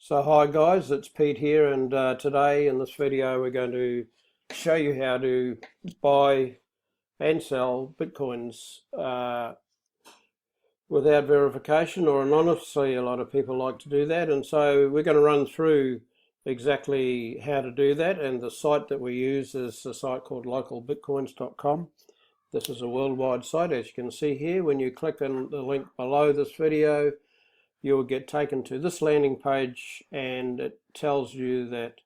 So hi guys, it's Pete here, and today in this video we're going to show you how to buy and sell Bitcoins without verification or anonymously. A lot of people like to do that, and so we're going to run through exactly how to do that. And the site that we use is a site called localbitcoins.com. This is a worldwide site, as you can see here. When you click on the link below this video, you will get taken to this landing page, and it tells you that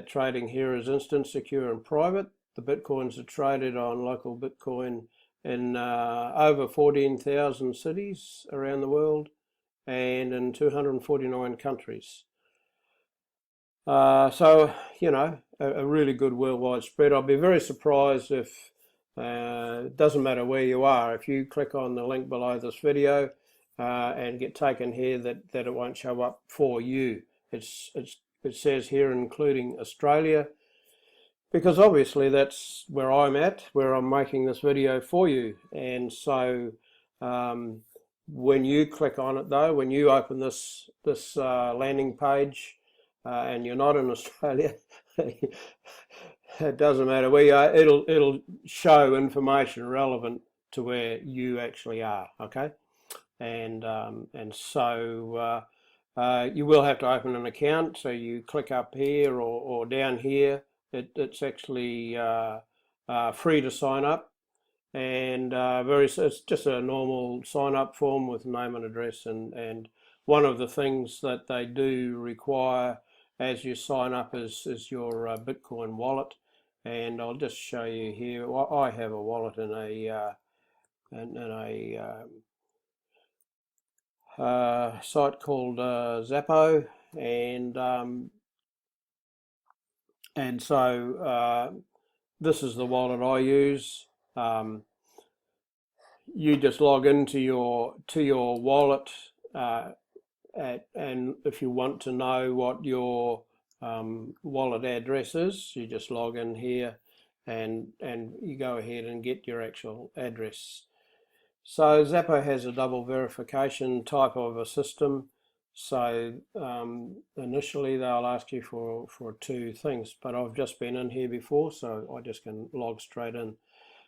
trading here is instant, secure and private. The Bitcoins are traded on local Bitcoin in over 14,000 cities around the world and in 249 countries. So, you know, a really good worldwide spread. I'll be very surprised if, it doesn't matter where you are, if you click on the link below this video and get taken here, that it won't show up for you. It says here including Australia, because obviously that's where I'm at, where I'm making this video for you. And so when you click on it though, when you open this landing page and you're not in Australia, it doesn't matter where you are, it'll show information relevant to where you actually are, okay? And so you will have to open an account. So you click up here or down here. It's actually free to sign up, and it's just a normal sign up form with name and address. And one of the things that they do require as you sign up is your Bitcoin wallet. And I'll just show you here. I have a wallet in a site called SEPA, and so this is the wallet I use. You just log into your wallet, and if you want to know what your wallet address is, you just log in here, and you go ahead and get your actual address. So SEPA has a double verification type of a system. So initially they'll ask you for two things, but I've just been in here before, so I just can log straight in.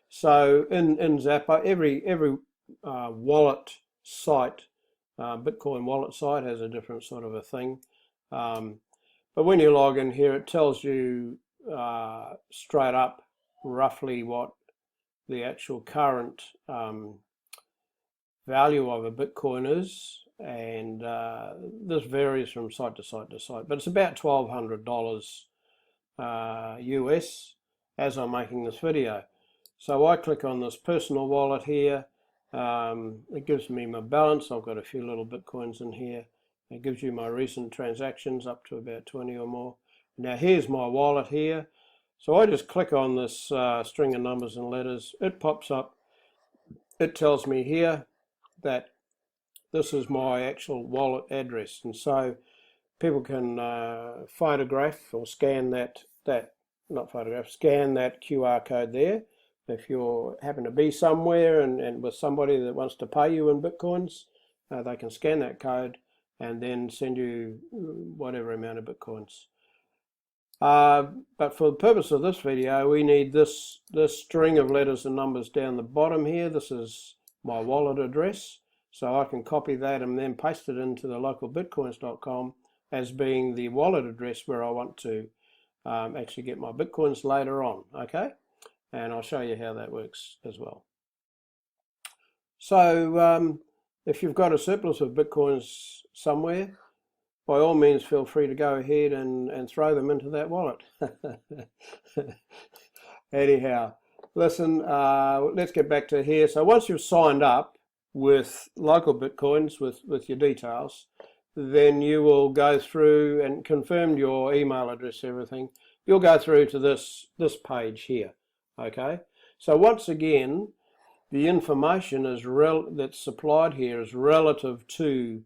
So in SEPA, every wallet site, Bitcoin wallet site, has a different sort of a thing. But when you log in here, it tells you straight up roughly what the actual current value of a Bitcoin is, and this varies from site to site to site, but it's about $1,200 US as I'm making this video. So I click on this personal wallet here. It gives me my balance. I've got a few little Bitcoins in here. It gives you my recent transactions up to about 20 or more. Now here's my wallet here. So I just click on this string of numbers and letters. It pops up. It tells me here that this is my actual wallet address, and so people can photograph or scan scan that QR code there. If you happen to be somewhere and with somebody that wants to pay you in Bitcoins, they can scan that code and then send you whatever amount of Bitcoins. But for the purpose of this video, we need this string of letters and numbers down the bottom here. This is my wallet address, so I can copy that and then paste it into the localbitcoins.com as being the wallet address where I want to actually get my Bitcoins later on, okay? And I'll show you how that works as well. So if you've got a surplus of Bitcoins somewhere, by all means feel free to go ahead and throw them into that wallet. Anyhow, listen, let's get back to here. So once you've signed up with local Bitcoins with your details, then you will go through and confirm your email address, everything. You'll go through to this page here, okay? So once again, the information that's supplied here is relative to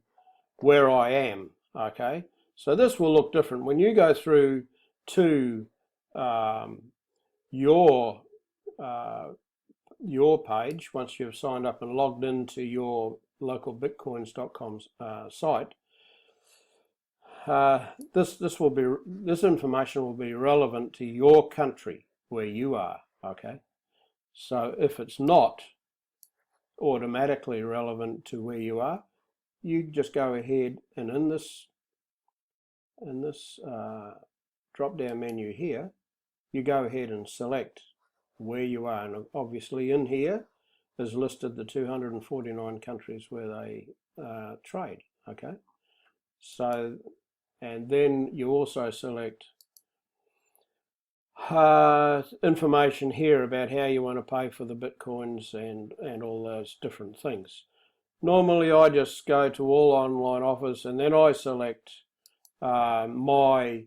where I am, okay? So this will look different. When you go through to your page, once you've signed up and logged into your localbitcoins.com site, this information will be relevant to your country where you are. Okay, so if it's not automatically relevant to where you are, you just go ahead and in this drop down menu here, you go ahead and select where you are, and obviously in here is listed the 249 countries where they trade. Okay, so, and then you also select information here about how you want to pay for the bitcoins and all those different things. Normally I just go to all online offers and then I select my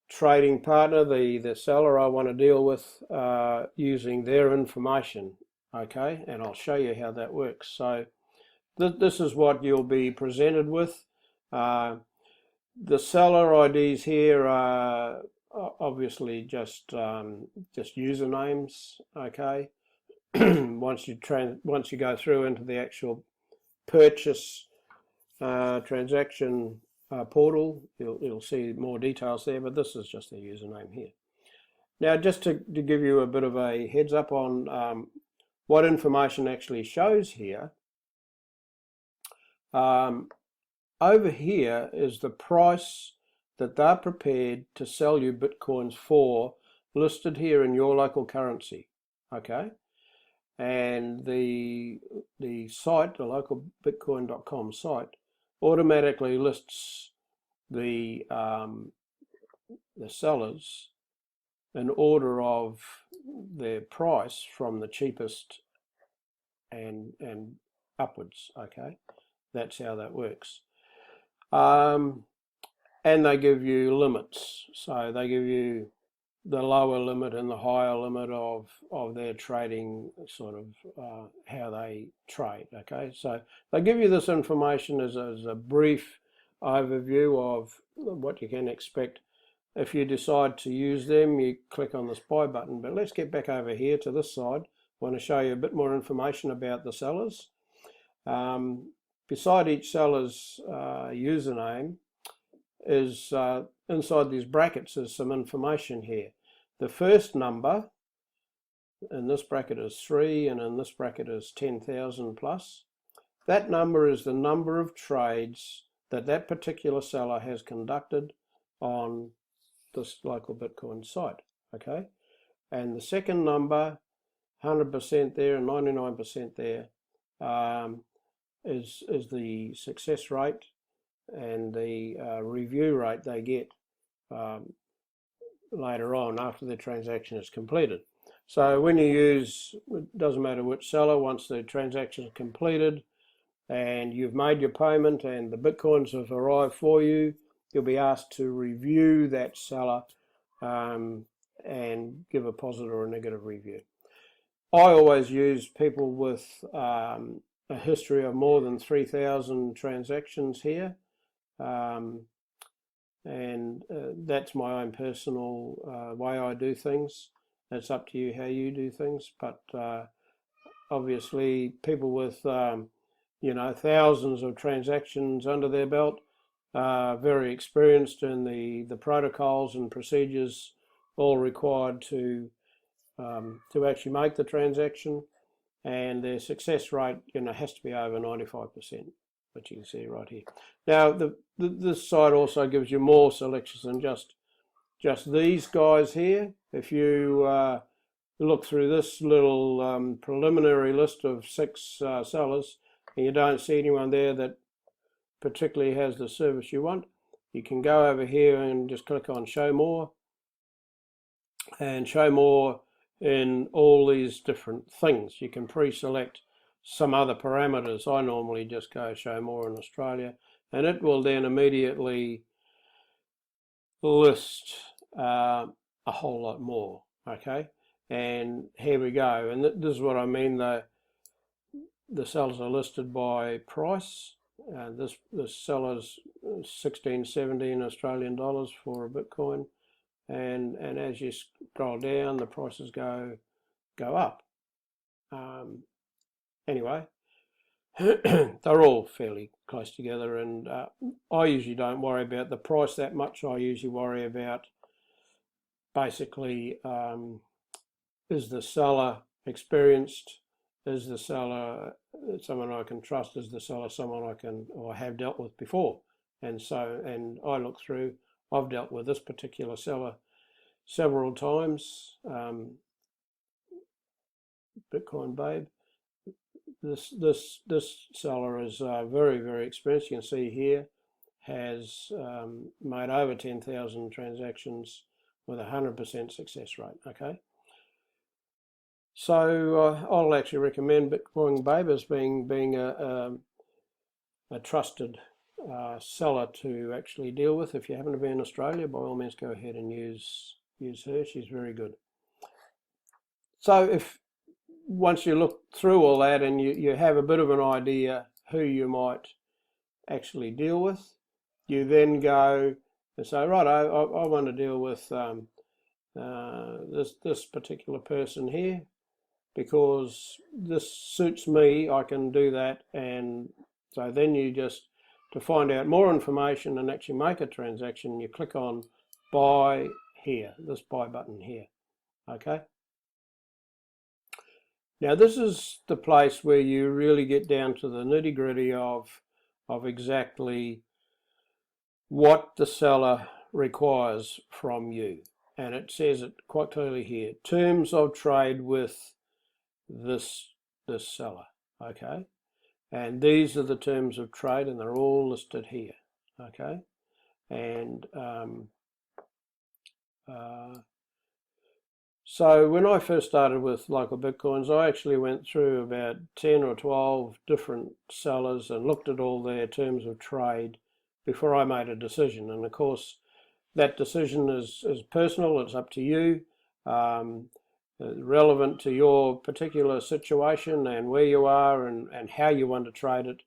trading partner, the seller I want to deal with, using their information. Okay, and I'll show you how that works. So this is what you'll be presented with. The seller IDs here are obviously just usernames. Okay, once you go through into the actual purchase transaction portal, you'll see more details there, but this is just the username here. Now, just to give you a bit of a heads up on what information actually shows here, over here is the price that they're prepared to sell you bitcoins for, listed here in your local currency. Okay, and the site, the local bitcoin.com site, automatically lists the sellers in order of their price from the cheapest and upwards. Okay, that's how that works. And they give you limits, so they give you the lower limit and the higher limit of their trading, sort of how they trade. Okay, so they give you this information as a brief overview of what you can expect. If you decide to use them, you click on this buy button. But let's get back over here to this side. I want to show you a bit more information about the sellers. Beside each seller's username is inside these brackets is some information here. The first number in this bracket is 3 and in this bracket is 10,000 plus. That number is the number of trades that particular seller has conducted on this local Bitcoin site. Okay, and the second number, 100% there and 99% there, is the success rate and the review rate they get later on after the transaction is completed. So when you use, it doesn't matter which seller, once the transaction is completed and you've made your payment and the bitcoins have arrived for you, you'll be asked to review that seller and give a positive or a negative review. I always use people with a history of more than 3,000 transactions here. That's my own personal way I do things. It's up to you how you do things, but obviously people with thousands of transactions under their belt are very experienced in the protocols and procedures all required to actually make the transaction, and their success rate has to be over 95%, which you can see right here. Now this site also gives you more selections than just these guys here. If you look through this little preliminary list of 6 sellers and you don't see anyone there that particularly has the service you want, you can go over here and just click on show more, and show more in all these different things. You can pre-select some other parameters. I normally just go show more in Australia, and it will then immediately list a whole lot more. Okay, and here we go, and this is what I mean. The sellers are listed by price. This seller's 16.17 Australian dollars for a Bitcoin, and as you scroll down, the prices go up. Anyway, they're all fairly close together, and I usually don't worry about the price that much. I usually worry about basically, is the seller experienced? Is the seller someone I can trust? Is the seller someone I can or have dealt with before? And I look through, I've dealt with this particular seller several times, Bitcoin Babe. This seller is very, very experienced. You can see here, has made over 10,000 transactions with 100% success rate. Okay, so I'll actually recommend Bitcoin Babe as being a trusted seller to actually deal with. If you happen to be in Australia, by all means go ahead and use her. She's very good. So once you look through all that and you have a bit of an idea who you might actually deal with, you then go and say, right, I want to deal with this particular person here because this suits me, I can do that. And so then you just, to find out more information and actually make a transaction, you click on buy here, this buy button here. Okay. Now this is the place where you really get down to the nitty-gritty of exactly what the seller requires from you. And it says it quite clearly here, terms of trade with this seller. Okay. And these are the terms of trade, and they're all listed here. Okay. And so when I first started with local Bitcoins, I actually went through about 10 or 12 different sellers and looked at all their terms of trade before I made a decision. And of course, that decision is personal, it's up to you, relevant to your particular situation and where you are and how you want to trade it.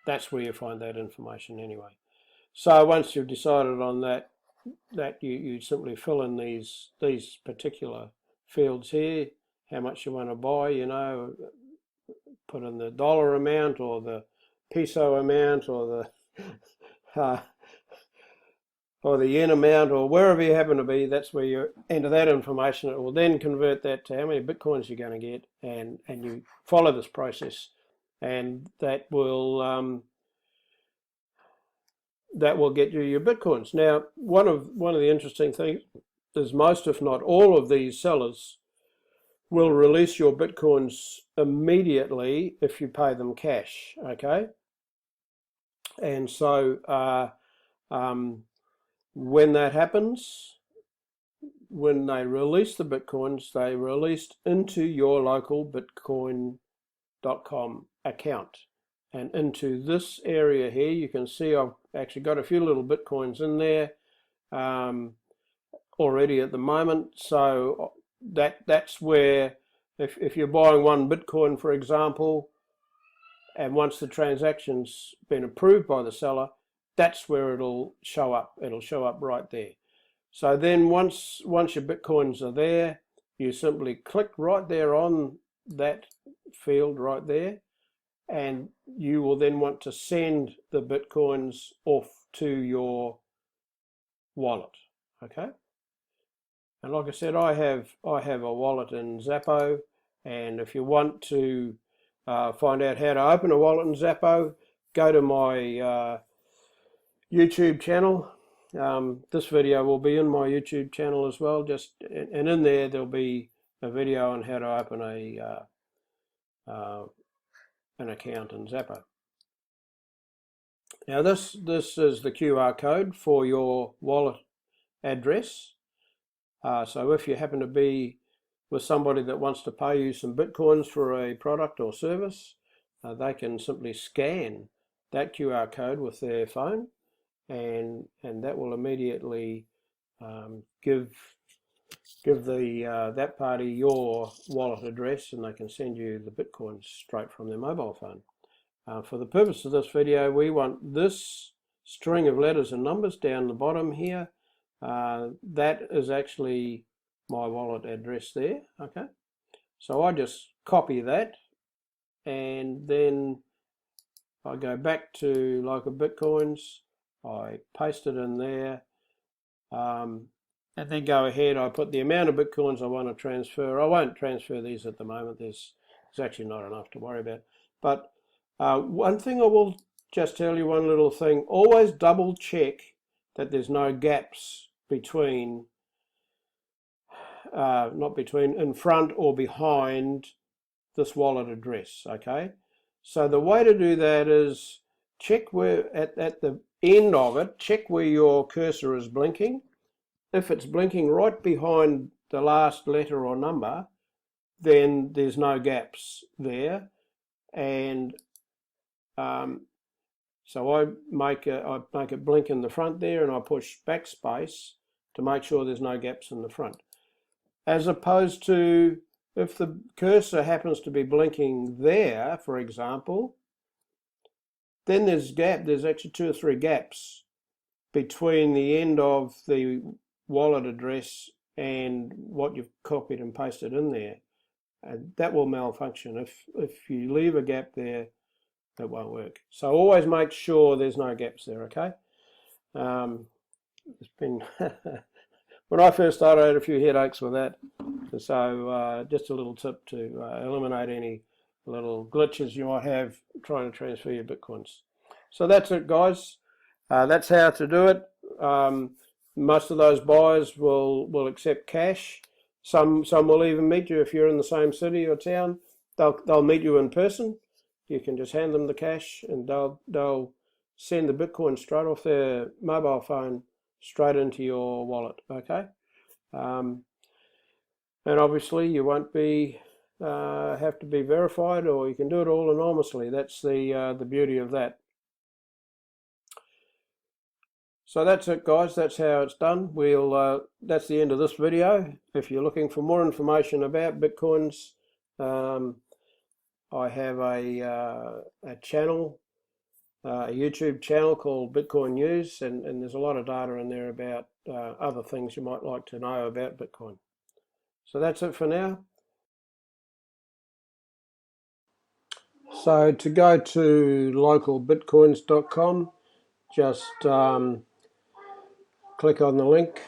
That's where you find that information anyway. So once you've decided on that you simply fill in these particular fields here, how much you want to buy, you know, put in the dollar amount or the peso amount or the yen amount or wherever you happen to be. That's where you enter that information. It will then convert that to how many Bitcoins you're going to get, and you follow this process, and that will get you your Bitcoins. Now, one of the interesting things is most, if not all, of these sellers will release your Bitcoins immediately if you pay them cash. Okay, and so when that happens, when they release the Bitcoins, they released into your local Bitcoin.com account. And into this area here, you can see I've actually got a few little Bitcoins in there already at the moment. So that's where, if you're buying one Bitcoin, for example, and once the transaction's been approved by the seller, that's where it'll show up. It'll show up right there. So then once your Bitcoins are there, you simply click right there on that field right there, and you will then want to send the Bitcoins off to your wallet. Okay. And like I said, I have a wallet in Zappo, and if you want to find out how to open a wallet in Zappo, go to my YouTube channel. This video will be in my YouTube channel as well. And in there there'll be a video on how to open an account in Zappo. Now this is the QR code for your wallet address. So if you happen to be with somebody that wants to pay you some Bitcoins for a product or service, they can simply scan that QR code with their phone, and that will immediately give that party your wallet address, and they can send you the Bitcoins straight from their mobile phone. For the purpose of this video, we want this string of letters and numbers down the bottom here. That is actually my wallet address there. Okay, so I just copy that, and then I go back to local Bitcoins, I paste it in there, and then go ahead, I put the amount of Bitcoins I want to transfer. I won't transfer these at the moment, there's actually not enough to worry about. But one thing I will just tell you, one little thing, always double check that there's no gaps between, in front or behind this wallet address, okay? So the way to do that is check where, at the end of it, check where your cursor is blinking. If it's blinking right behind the last letter or number, then there's no gaps there. And so I make it blink in the front there, and I push backspace to make sure there's no gaps in the front. As opposed to if the cursor happens to be blinking there, for example, then there's actually 2 or 3 gaps between the end of the wallet address and what you've copied and pasted in there. And that will malfunction. If you leave a gap there, that won't work. So always make sure there's no gaps there, okay? It's been when I first started, I had a few headaches with that. So just a little tip to eliminate any little glitches you might have trying to transfer your Bitcoins. So that's it, guys. That's how to do it. Most of those buyers will accept cash. Some will even meet you if you're in the same city or town. They'll meet you in person. You can just hand them the cash, and they'll send the Bitcoin straight off their mobile phone straight into your wallet. Okay, and obviously you won't be have to be verified, or you can do it all anonymously. That's the beauty of that. So that's it, guys. That's how it's done. That's the end of this video. If you're looking for more information about Bitcoins, I have a channel, a YouTube channel called Bitcoin News, and there's a lot of data in there about other things you might like to know about Bitcoin. So that's it for now. So to go to localbitcoins.com, just click on the link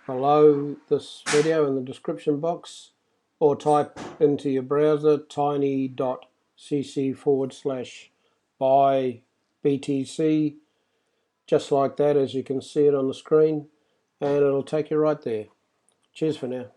below this video in the description box, or type into your browser tiny.cc/buy BTC, just like that, as you can see it on the screen, and it'll take you right there. Cheers for now.